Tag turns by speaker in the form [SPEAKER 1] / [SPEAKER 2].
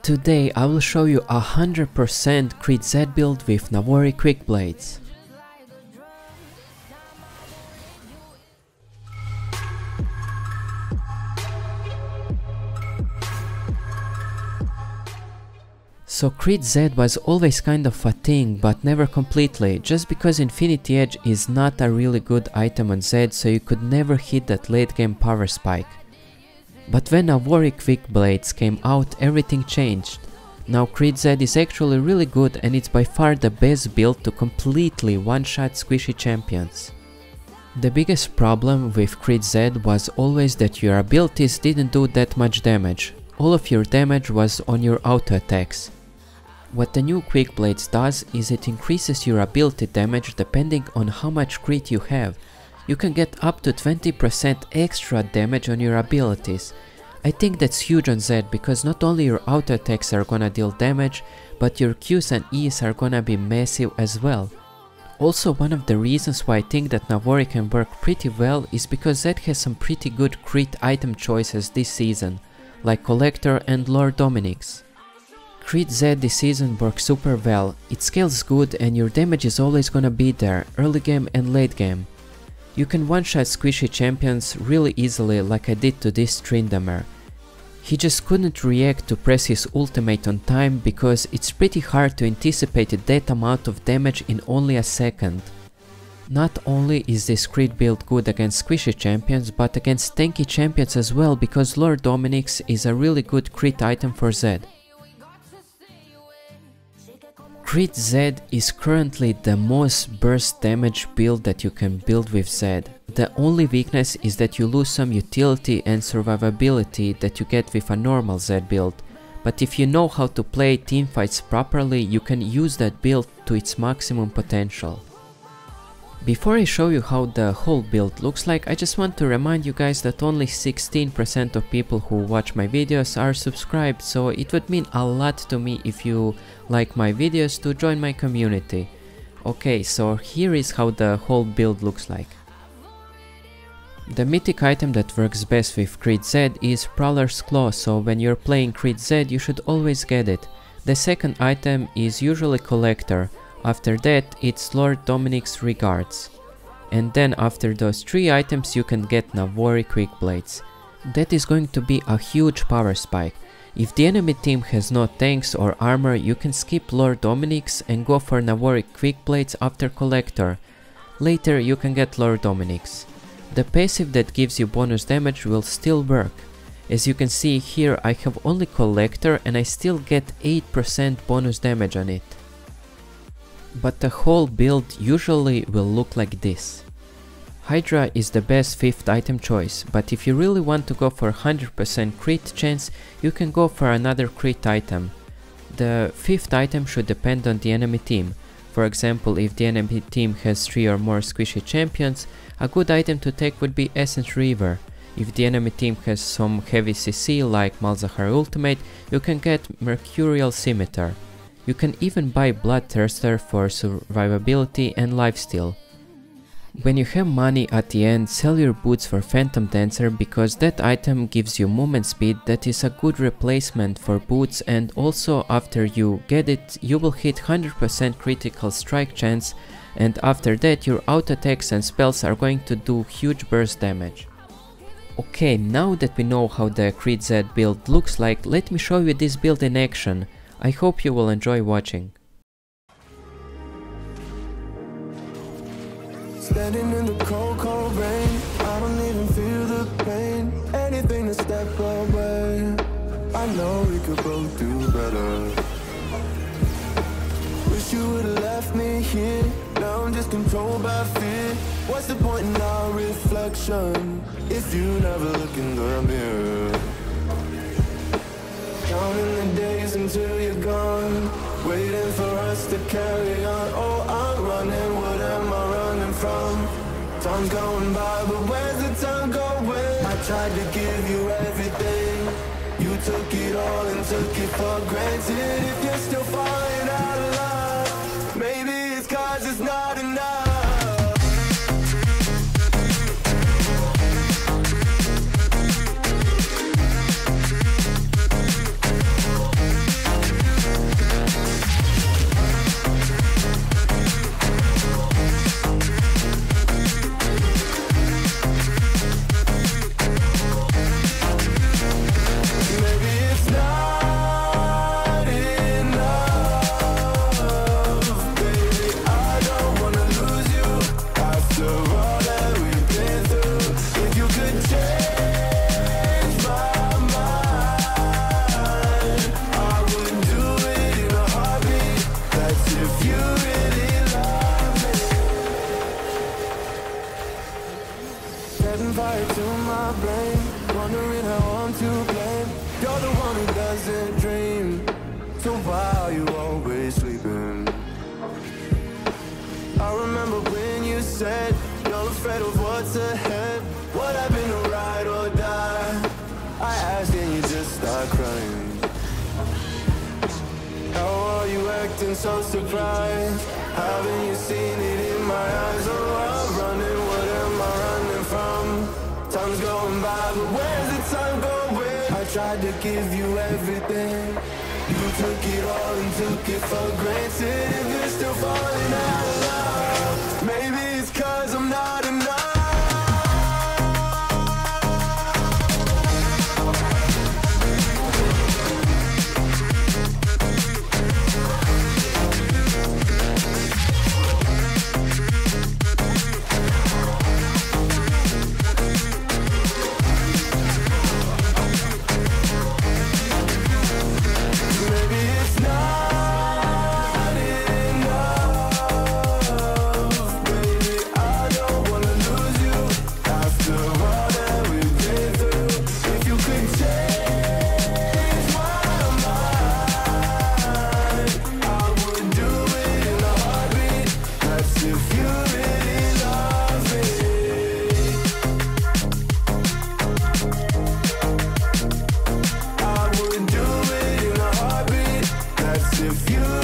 [SPEAKER 1] Today I will show you 100% Crit Z build with Navori Quickblades. So Crit Z was always kind of a thing, but never completely, just because Infinity Edge is not a really good item on Z, so you could never hit that late game power spike. But when Navori Quickblades came out, everything changed. Now Crit Z is actually really good, and it's by far the best build to completely one-shot squishy champions. The biggest problem with Crit Z was always that your abilities didn't do that much damage. All of your damage was on your auto attacks. What the new Quickblades does is it increases your ability damage depending on how much crit you have. You can get up to 20% extra damage on your abilities. I think that's huge on Z because not only your auto attacks are gonna deal damage, but your Qs and Es are gonna be massive as well. Also, one of the reasons why I think that Navori can work pretty well is because Z has some pretty good crit item choices this season, like Collector and Lord Dominic's. Crit Z this season works super well, it scales good and your damage is always gonna be there, early game and late game. You can one-shot squishy champions really easily like I did to this Tryndamere. He just couldn't react to press his ultimate on time because it's pretty hard to anticipate that amount of damage in only a second. Not only is this crit build good against squishy champions, but against tanky champions as well, because Lord Dominic's is a really good crit item for Z. Crit Z is currently the most burst damage build that you can build with Z. The only weakness is that you lose some utility and survivability that you get with a normal Z build, but if you know how to play teamfights properly, you can use that build to its maximum potential. Before I show you how the whole build looks like, I just want to remind you guys that only 16% of people who watch my videos are subscribed, so it would mean a lot to me if you like my videos to join my community. Okay, so here is how the whole build looks like. The mythic item that works best with Crit Z is Prowler's Claw, so when you're playing Crit Z you should always get it. The second item is usually Collector. After that, it's Lord Dominic's Regards. And then after those three items you can get Navori Quickblades. That is going to be a huge power spike. If the enemy team has no tanks or armor, you can skip Lord Dominic's and go for Navori Quickblades after Collector. Later you can get Lord Dominic's. The passive that gives you bonus damage will still work. As you can see here, I have only Collector and I still get 8% bonus damage on it. But the whole build usually will look like this. Hydra is the best 5th item choice, but if you really want to go for 100% crit chance, you can go for another crit item. The 5th item should depend on the enemy team. For example, if the enemy team has 3 or more squishy champions, a good item to take would be Essence Reaver. If the enemy team has some heavy CC like Malzahar Ultimate, you can get Mercurial Scimitar. You can even buy Bloodthirster for survivability and lifesteal. When you have money at the end, sell your boots for Phantom Dancer because that item gives you movement speed that is a good replacement for boots, and also after you get it you will hit 100% critical strike chance, and after that your auto attacks and spells are going to do huge burst damage. Okay, now that we know how the Crit Z build looks like, let me show you this build in action. I hope you will enjoy watching.
[SPEAKER 2] Standing in the cold, cold rain, I don't even feel the pain. Anything to step away, I know we could both do better. Wish you would've left me here, now I'm just controlled by fear. What's the point in our reflection, if you never look in the mirror? Counting the days until you're gone, waiting for us to carry on. Oh, I'm running, what am I running from? Time's going by, but where's the time going? I tried to give you everything, you took it all and took it for granted. If you're still falling out of love, maybe it's 'cause it's not enough. said you're afraid of what's ahead. What happened to ride or die? I asked and you just start crying. How are you acting so surprised? Haven't you seen it in my eyes? Oh, I'm running, what am I running from? Time's going by, but where's the time going? I tried to give you everything. You took it all and took it for granted. If you're still falling out of love, maybe it's 'cause I'm not enough. If you